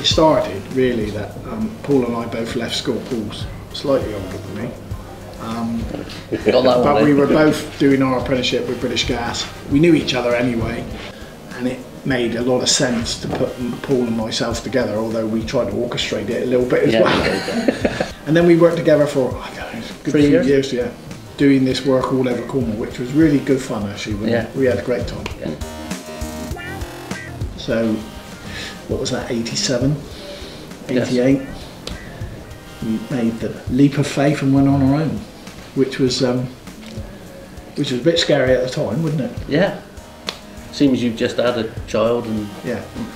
it started really that Paul and I both left school. Paul's slightly older than me. But we were both doing our apprenticeship with British Gas. We knew each other anyway, and it made a lot of sense to put Paul and myself together, although we tried to orchestrate it a little bit as well. And then we worked together for, I don't know, a good 3 years? Yeah, doing this work all over Cornwall, which was really good fun actually. We had a great time. So, what was that, 87, 88? Yes. We made the leap of faith and went on our own, which was a bit scary at the time, wasn't it? Yeah. Seems you've just had a child, and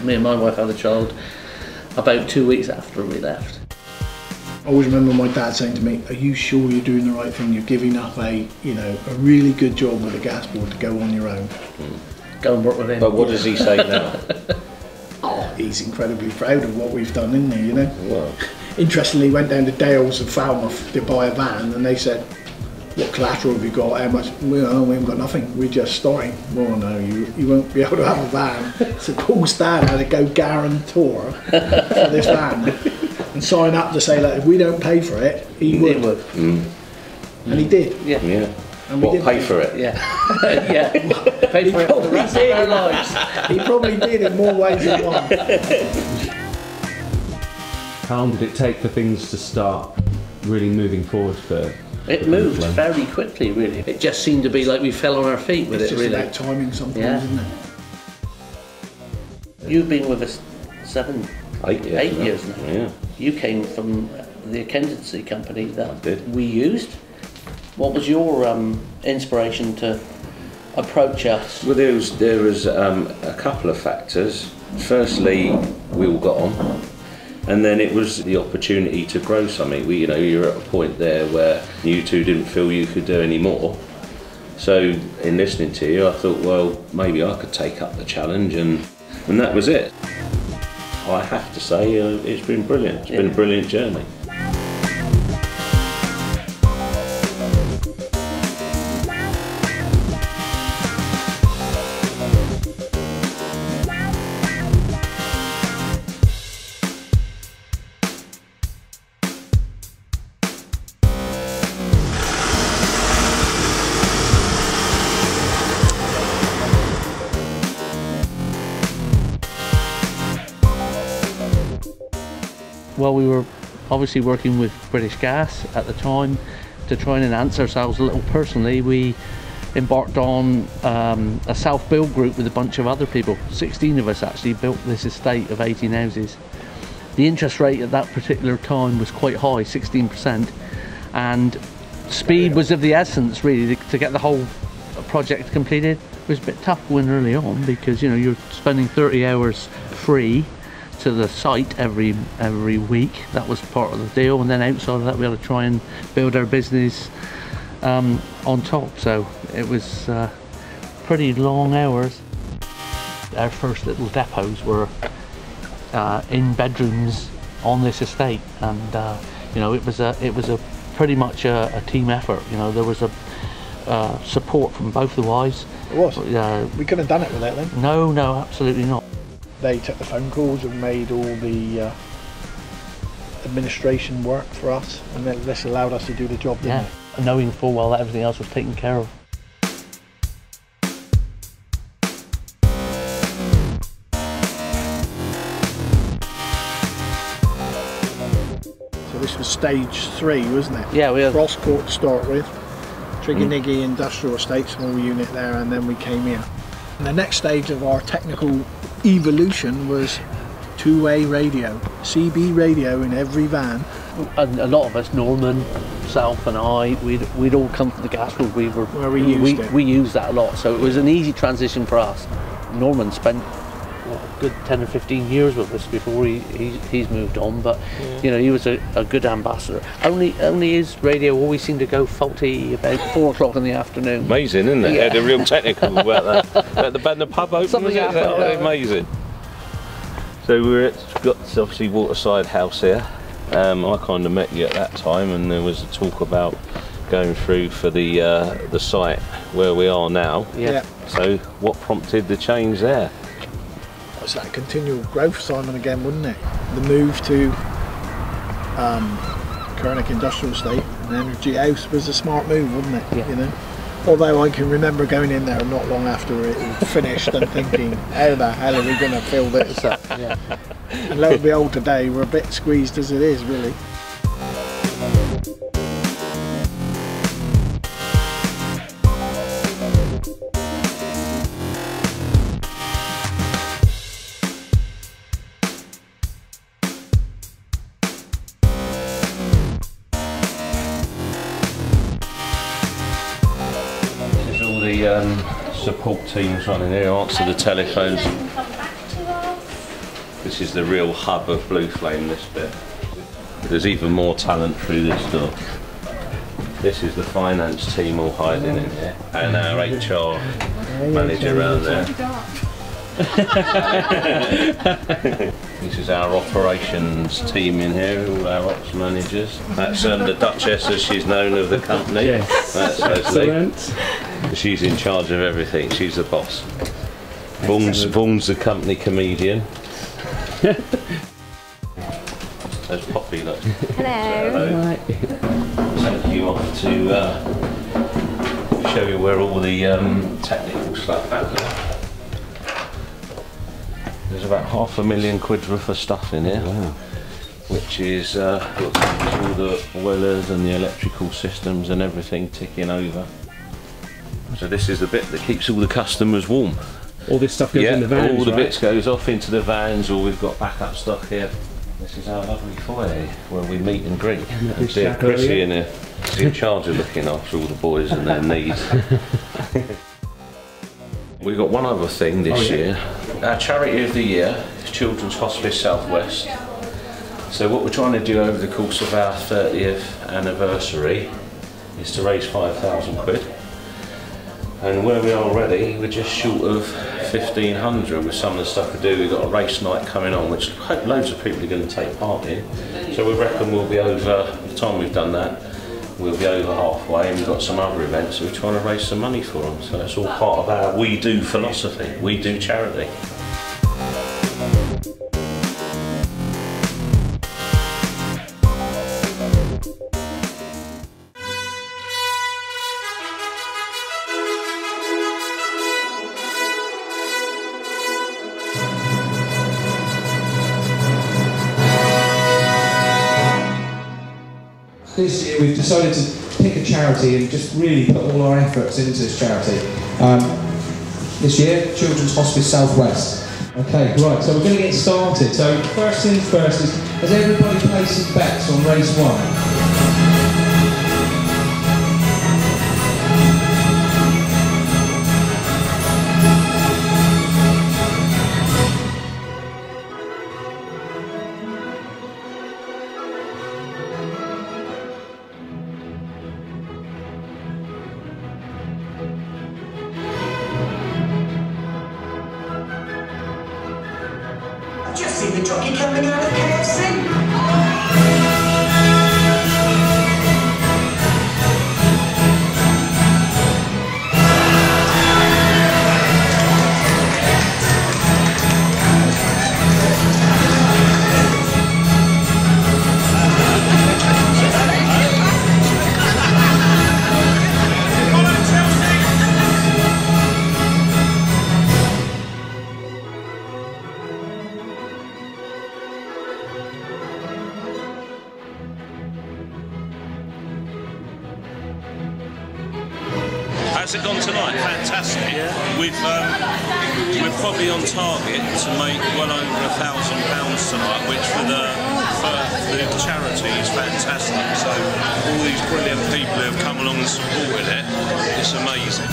me and my wife had a child about 2 weeks after we left. I always remember my dad saying to me, "Are you sure you're doing the right thing? You're giving up a really good job with a gas board to go on your own." Go and work with him. But what does he say now? Oh, he's incredibly proud of what we've done, isn't he? You know. Well. Interestingly, he went down to Dales and Falmouth to buy a van, and they said, "What collateral have you got? How much?" "Well, we haven't got nothing. We're just starting." "Well, no, you won't be able to have a van." So Paul's dad had to go guarantor for this van and sign up to say, like, if we don't pay for it, he would. And he did. Yeah. And we did pay for it? Yeah. Yeah. Pay for it for the rest of our lives. He probably did in more ways than one. How long did it take for things to start really moving forward for? It moved very quickly, really. It just seemed to be like we fell on our feet with it, really. It's just about timing sometimes, isn't it? You've been with us 8 years now. Yeah. You came from the accountancy company that we used. What was your inspiration to approach us? Well, there was a couple of factors. Firstly, we all got on. And then it was the opportunity to grow something. You're at a point there where you two didn't feel you could do any more. So in listening to you, I thought, well, maybe I could take up the challenge, and that was it. I have to say, it's been brilliant. It's been a brilliant journey. Well, we were obviously working with British Gas at the time to try and enhance ourselves a little personally. We embarked on a self-build group with a bunch of other people. 16 of us actually built this estate of 18 houses. The interest rate at that particular time was quite high, 16%, and speed was of the essence, really, to get the whole project completed. It was a bit tough going early on because you're spending 30 hours free to the site every week. That was part of the deal, and then outside of that we had to try and build our business on top, so it was pretty long hours. Our first little depots were in bedrooms on this estate, and it was a pretty much a team effort. There was a support from both the wives. It was. We couldn't have done it without them. No, absolutely not. They took the phone calls and made all the administration work for us, and this allowed us to do the job, didn't it? Knowing full well that everything else was taken care of. So this was stage 3, wasn't it? Yeah, we had Cross Court to start with, Trigoniggy Industrial Estate, small unit there, and then we came here. And the next stage of our technical evolution was two-way radio, CB radio in every van. And a lot of us, Norman, self and I, we'd all come from the gas group. We used that a lot, so it was an easy transition for us. Norman spent a good 10 or 15 years with us before he's moved on, but he was a good ambassador. Only his radio always seemed to go faulty about 4 o'clock in the afternoon. Amazing, isn't it? Yeah. They're real technical about that. About the pub open, something happened. Amazing. So we're got obviously Waterside House here. I kind of met you at that time, and there was a talk about going through for the site where we are now. Yeah. So what prompted the change there? was that continual growth, Simon, again, wasn't it? The move to Kernick Industrial Estate and Energy House was a smart move, wasn't it? Yeah. You know. Although I can remember going in there not long after it was finished and thinking, how the hell are we going to fill this up? Yeah. And lo and behold, today we're a bit squeezed as it is, really. Support teams running here, answer the telephones. This is the real hub of Blue Flame, this bit. There's even more talent through this door. This is the finance team all hiding in here, and our HR manager around there. This is our operations team in here, all our ops managers. That's the Duchess, as she's known, of the company. Yes. That's Leslie. She's in charge of everything. She's the boss. Vaughan's the company comedian. There's Poppy, look. Hello. Take you off to show you where all the technical stuff happens. There's about £500,000 worth of stuff in here. Wow. Which is all the boilers and the electrical systems and everything ticking over. So this is the bit that keeps all the customers warm. All this stuff goes in the vans, all the right? bits goes off into the vans, or we've got backup stock here. This is our lovely foyer where we meet and greet. And see Chrissy in here. She's in charge of looking after all the boys and their needs. We've got one other thing this year. Our charity of the year is Children's Hospice Southwest. So what we're trying to do over the course of our 30th anniversary is to raise £5,000. And where we are already, we're just short of 1,500 with some of the stuff we do. We've got a race night coming on, which I hope loads of people are going to take part in. So we reckon we'll be over, by the time we've done that, we'll be over halfway, and we've got some other events, so we're trying to raise some money for them. So that's all part of our we do philosophy, we do charity. This year we've decided to pick a charity and just really put all our efforts into this charity. This year, Children's Hospice Southwest. Okay, right, so we're going to get started. So first things first is, has everybody placed some bets on race 1? Just see the jockey coming out of KFC. How's it gone tonight? Fantastic. Yeah. We're probably on target to make well over £1,000 tonight, which for the charity is fantastic. So all these brilliant people who have come along and supported it, it's amazing.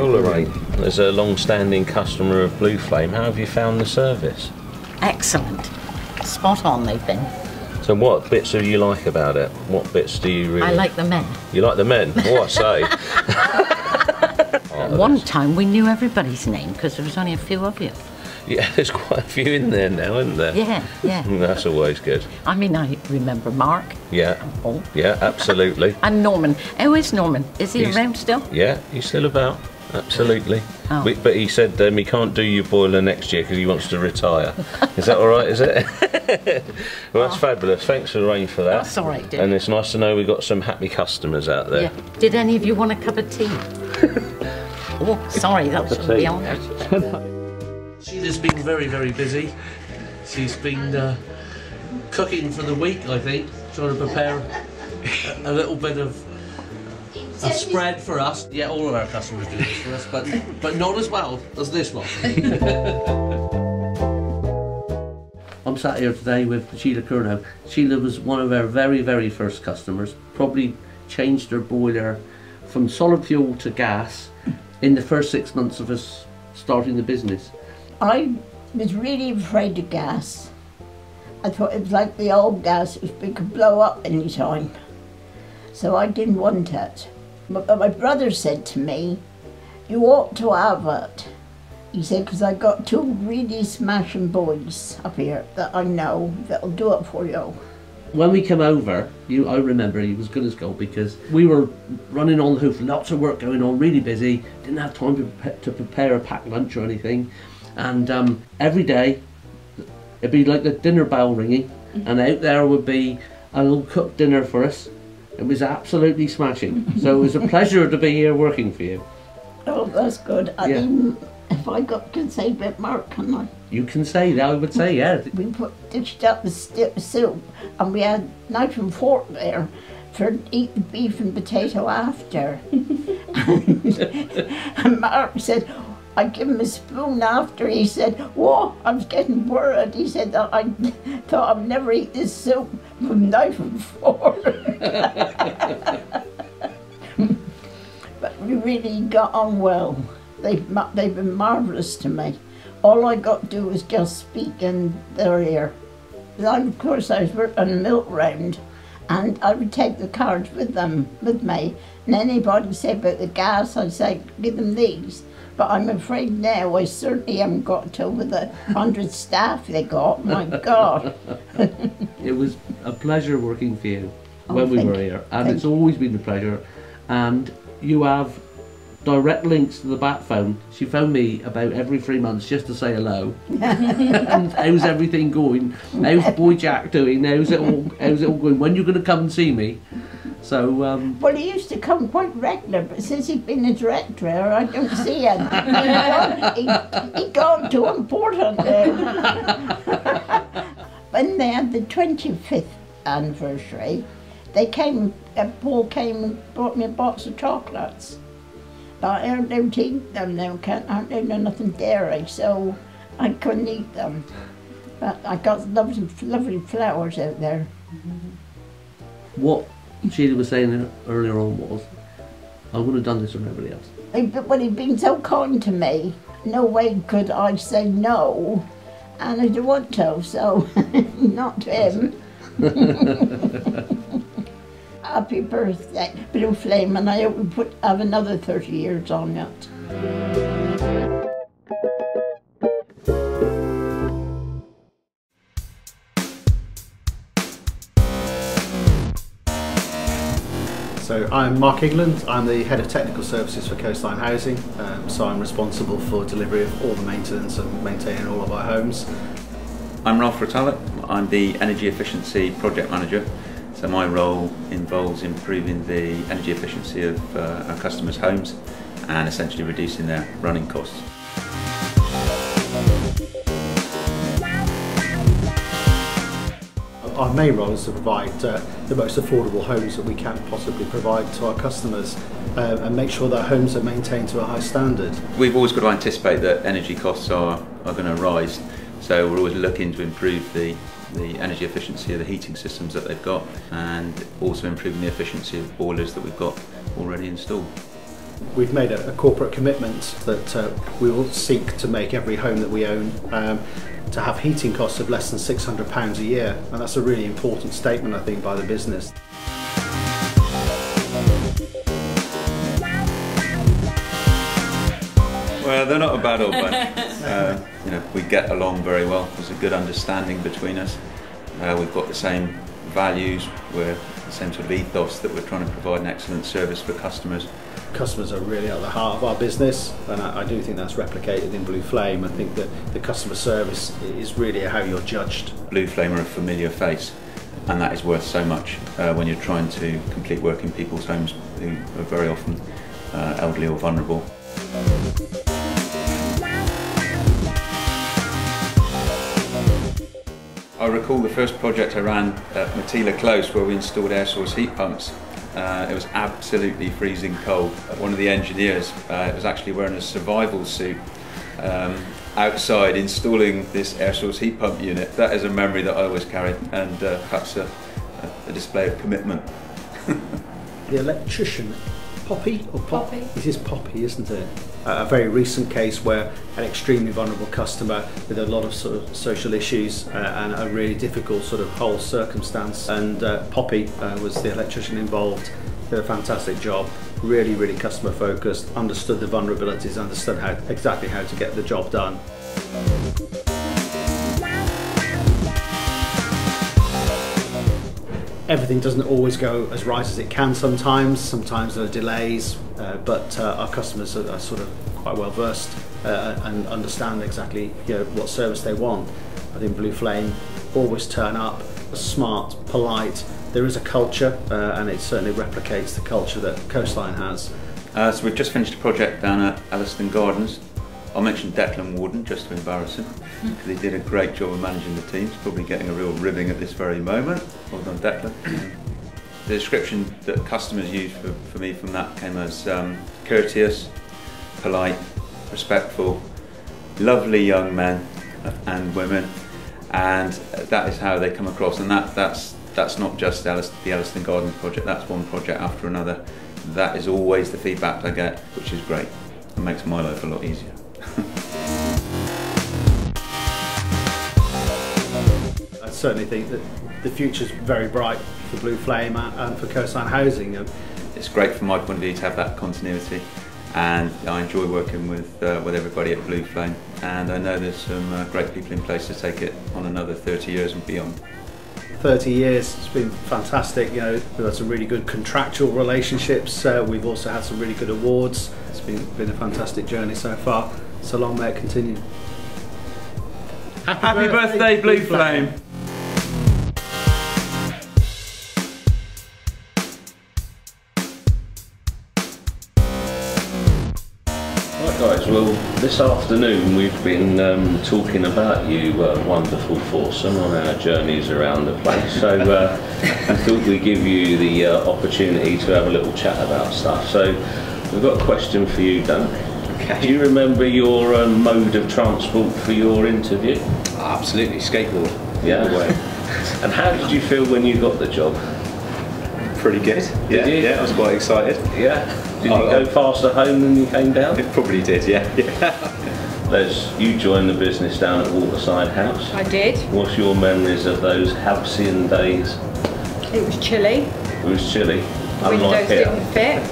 Well, Lorraine, as a long-standing customer of Blue Flame, how have you found the service? Excellent. Spot on they've been. So what bits do you like about it? What bits do you really... I like the men. You like the men? Oh, I say. At one time we knew everybody's name because there was only a few of you. Yeah, there's quite a few in there now, isn't there? Yeah, yeah. That's always good. I mean, I remember Mark. Yeah. And Paul. Yeah, absolutely. And Norman. How is Norman? Is he He's- around still? Yeah, he's still about. Absolutely. Oh. But he said he can't do your boiler next year because he wants to retire. Is that all right, is it? Well, that's fabulous. Thanks, Lorraine, for that. That's all right, dear. And it's nice to know we've got some happy customers out there. Yeah. Did any of you want a cup of tea? Oh, sorry, that Cup of shouldn't be tea. on there. Sheila's been very, very busy. She's been cooking for the week, I think, trying to prepare a little bit of a spread for us. Yeah, all of our customers do this for us, but not as well as this one. I'm sat here today with Sheila Curnow. Sheila was one of our very, very first customers. Probably changed her boiler from solid fuel to gas in the first 6 months of us starting the business. I was really afraid of gas. I thought it was like the old gas, it could blow up any time. So I didn't want it. But my brother said to me, you ought to have it. He said, because I got two really smashing boys up here that I know that'll do it for you. When we came over, I remember he was good as gold because we were running on the hoof, lots of work going on, really busy, didn't have time to prepare a packed lunch or anything. And every day, it'd be like the dinner bell ringing, and out there would be a little cooked dinner for us. It was absolutely smashing. So it was a pleasure to be here working for you. Oh, that's good. I Yeah. mean, if I can say a bit more, can I? You can say that, I would say, yeah. We dished up the soup, and we had knife and fork there for eat the beef and potato after. And Mark said, I give him a spoon after. He said, whoa, I was getting worried. He said that I thought I'd never eat this soup with knife and fork. But we really got on well. They've been marvellous to me. All I got to do was just speak in their ear. Of course, I was working on a milk round, and I would take the cards with me. And anybody said about the gas, I'd say, give them these. But I'm afraid now I certainly haven't got to with the 100 staff they got. My God. It was a pleasure working for you Oh, when we thank were you. here, and Thank it's always been a pleasure. And you have direct links to the bat phone. She phoned me about every 3 months just to say hello. And how's everything going? How's Boy Jack doing? How's it all going? When are you going to come and see me? So Well, he used to come quite regular, but since he's been a director, I don't see him. He gone too important now. When they had the 25th anniversary, Paul came and brought me a box of chocolates. But I don't eat them now, I don't know nothing dairy, so I couldn't eat them. But I got lovely, lovely flowers out there. what Sheila was saying earlier on was, I would have done this with everybody else. But he'd been so kind to me, no way could I say no, and I didn't want to, so not to him. Happy birthday, Blue Flame, and I hope we have another 30 years on it. So I'm Mark England, I'm the Head of Technical Services for Coastline Housing, so I'm responsible for delivery of all the maintenance and maintaining all of our homes. I'm Ralph Rotalla, I'm the Energy Efficiency Project Manager, so my role involves improving the energy efficiency of our customers' homes and essentially reducing their running costs. Our main role is to provide the most affordable homes that we can possibly provide to our customers and make sure that homes are maintained to a high standard. We've always got to anticipate that energy costs are going to rise, so we're always looking to improve the energy efficiency of the heating systems that they've got and also improving the efficiency of boilers that we've got already installed. We've made a corporate commitment that we will seek to make every home that we own to have heating costs of less than £600 a year, and that's a really important statement, I think, by the business. Well, they're not a bad old bunch. You know, we get along very well. There's a good understanding between us. We've got the same values, we're the same sort of ethos that we're trying to provide an excellent service for customers. Customers are really at the heart of our business, and I do think that's replicated in Blue Flame. I think that the customer service is really how you're judged. Blue Flame are a familiar face, and that is worth so much when you're trying to complete work in people's homes who are very often elderly or vulnerable. I recall the first project I ran at Matila Close, where we installed air source heat pumps. It was absolutely freezing cold. One of the engineers was actually wearing a survival suit outside installing this air source heat pump unit. That is a memory that I always carry, and perhaps a display of commitment. The electrician, Poppy? Or Poppy. This is Poppy, isn't it? A very recent case where an extremely vulnerable customer with a lot of sort of social issues and a really difficult sort of whole circumstance, and Poppy was the electrician involved. Did a fantastic job, really customer focused, understood the vulnerabilities, understood exactly how to get the job done. Everything doesn't always go as right as it can sometimes. Sometimes there are delays, but our customers are sort of quite well versed and understand exactly what service they want. I think Blue Flame always turn up, smart, polite. There is a culture, and it certainly replicates the culture that Coastline has. So we've just finished a project down at Elliston Gardens. I'll mention Declan Warden just to embarrass him, because he did a great job of managing the team. He's probably getting a real ribbing at this very moment. Well done, Declan. The description that customers used for me from that came as courteous, polite, respectful, lovely young men and women, and that is how they come across. And that's not just the Elliston Gardens project. That's one project after another. That is always the feedback I get, which is great. It makes my life a lot easier. I certainly think that the future's very bright for Blue Flame and for Coastline Housing. It's great from my point of view to have that continuity, and I enjoy working with everybody at Blue Flame, and I know there's some great people in place to take it on another 30 years and beyond. 30 years, it's been fantastic. We've had some really good contractual relationships. We've also had some really good awards. It's been a fantastic journey so far. So long may it continue. Happy birthday, Blue Flame. Right guys, well this afternoon we've been talking about you wonderful foursome on our journeys around the place, so I thought we'd give you the opportunity to have a little chat about stuff. So we've got a question for you, Dunk. Okay. Do you remember your mode of transport for your interview? Absolutely, skateboard. Yeah. And how did you feel when you got the job? Pretty good. Yeah, yeah, I was quite excited. Yeah. Did you go faster home than you came down? It probably did, yeah. Les, you joined the business down at Waterside House. I did. What's your memories of those halcyon days? It was chilly. It was chilly. Windows didn't fit.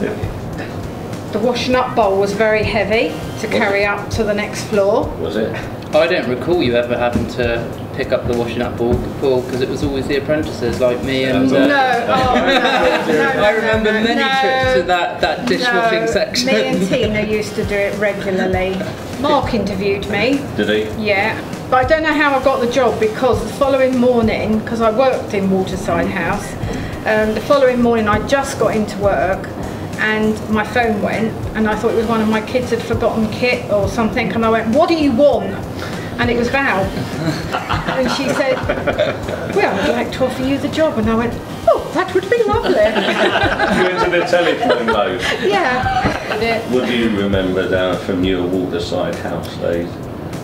The washing up bowl was very heavy to carry up to the next floor. Was it? I don't recall you ever having to pick up the washing up bowl because it was always the apprentices like me and... No, I remember many trips to that dishwashing section. Me and Tina used to do it regularly. Mark interviewed me. Did he? Yeah. But I don't know how I got the job, because the following morning, because I worked in Waterside House, the following morning I just got into work and my phone went, and I thought it was one of my kids had forgotten kit or something, and I went, "What do you want?" And it was Val. And she said, "Well, I'd like to offer you the job." And I went, "Oh, that would be lovely." You went to the telephone mode? Yeah. What do you remember down from your Waterside House days?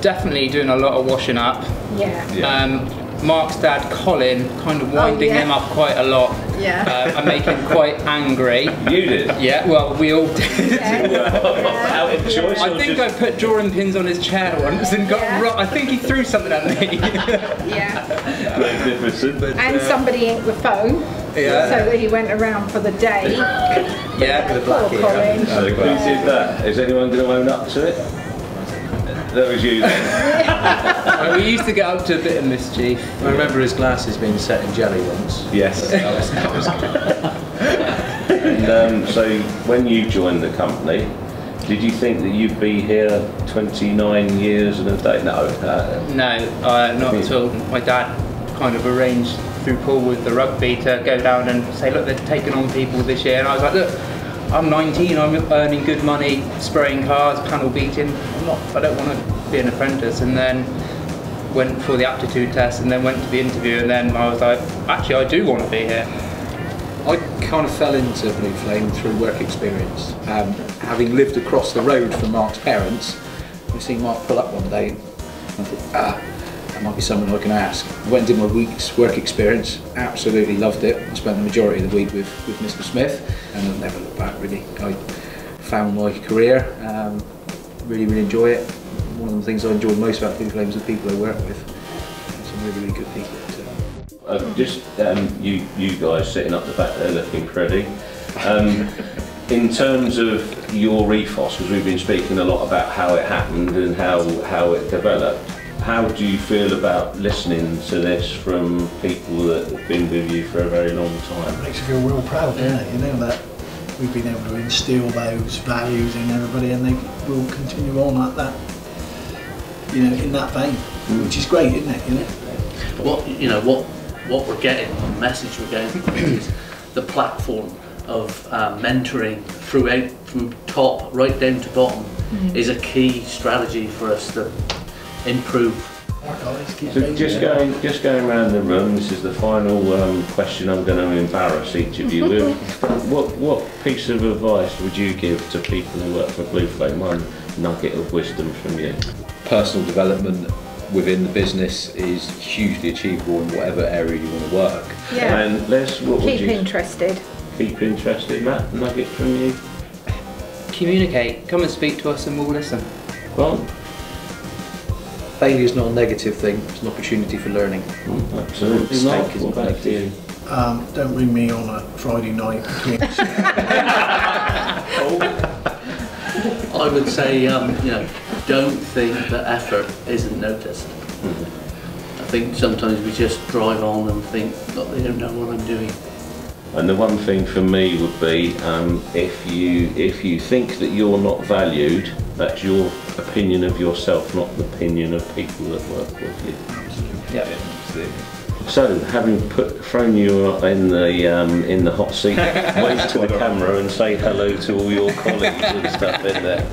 Definitely doing a lot of washing up. Yeah. Mark's dad, Colin, kind of winding him up quite a lot. Yeah. and make him quite angry. You did? Yeah, well, we all did. Out of choice? I think I put drawing pins on his chair once and got I think he threw something at me. Yeah. Magnificent. And somebody inked the phone. Yeah. So that he went around for the day. Yeah, with the black Poor Colin. Who did that? Is anyone going to own up to it? That was you then. We used to get up to a bit of mischief. I remember his glasses being set in jelly once. Yes. That was good. And so when you joined the company, did you think that you'd be here 29 years and a day? No. No, not at all. My dad kind of arranged through Paul with the rugby to go down and say, look, they're taking on people this year. And I was like, look, I'm 19, I'm earning good money, spraying cars, panel beating. I don't want to be an apprentice. And then went for the aptitude test and then went to the interview, and then I was like, actually, I do want to be here. I kind of fell into Blue Flame through work experience. Having lived across the road from Mark's parents, I seen Mark pull up one day and I thought, that might be someone I can ask. I went and did my week's work experience, absolutely loved it. I spent the majority of the week with Mr. Smith and I've never looked back really. I found my career, really enjoy it. One of the things I enjoy most about Blue Flame is the people I work with. Some really good people. You guys sitting up the back there looking pretty. In terms of your ethos, because we've been speaking a lot about how it happened and how it developed, how do you feel about listening to this from people that have been with you for a very long time? It makes you feel real proud, doesn't it? You know that we've been able to instill those values in everybody, and they will continue on like that. You know, in that vein, which is great, isn't it? You know. What we're getting, the message we're getting is the platform of mentoring throughout, from top right down to bottom, is a key strategy for us to improve. So just going around the room, this is the final question I'm going to embarrass each of you with. What piece of advice would you give to people who work for Blue Flame? One nugget of wisdom from you. Personal development within the business is hugely achievable in whatever area you want to work. Yeah. And Les, what would you... Keep interested. Keep interested. Matt, nugget from you? Communicate. Come and speak to us and we'll listen. Well, failure is not a negative thing, it's an opportunity for learning. Absolutely. Mistake isn't negative. Don't ring me on a Friday night between I would say, don't think that effort isn't noticed. I think sometimes we just drive on and think, look, they don't know what I'm doing. And the one thing for me would be, if you think that you're not valued, that's your opinion of yourself, not the opinion of people that work with you. Absolutely. Yeah, absolutely. So, having thrown you in the hot seat, wave to the camera and say hello to all your colleagues and stuff in there.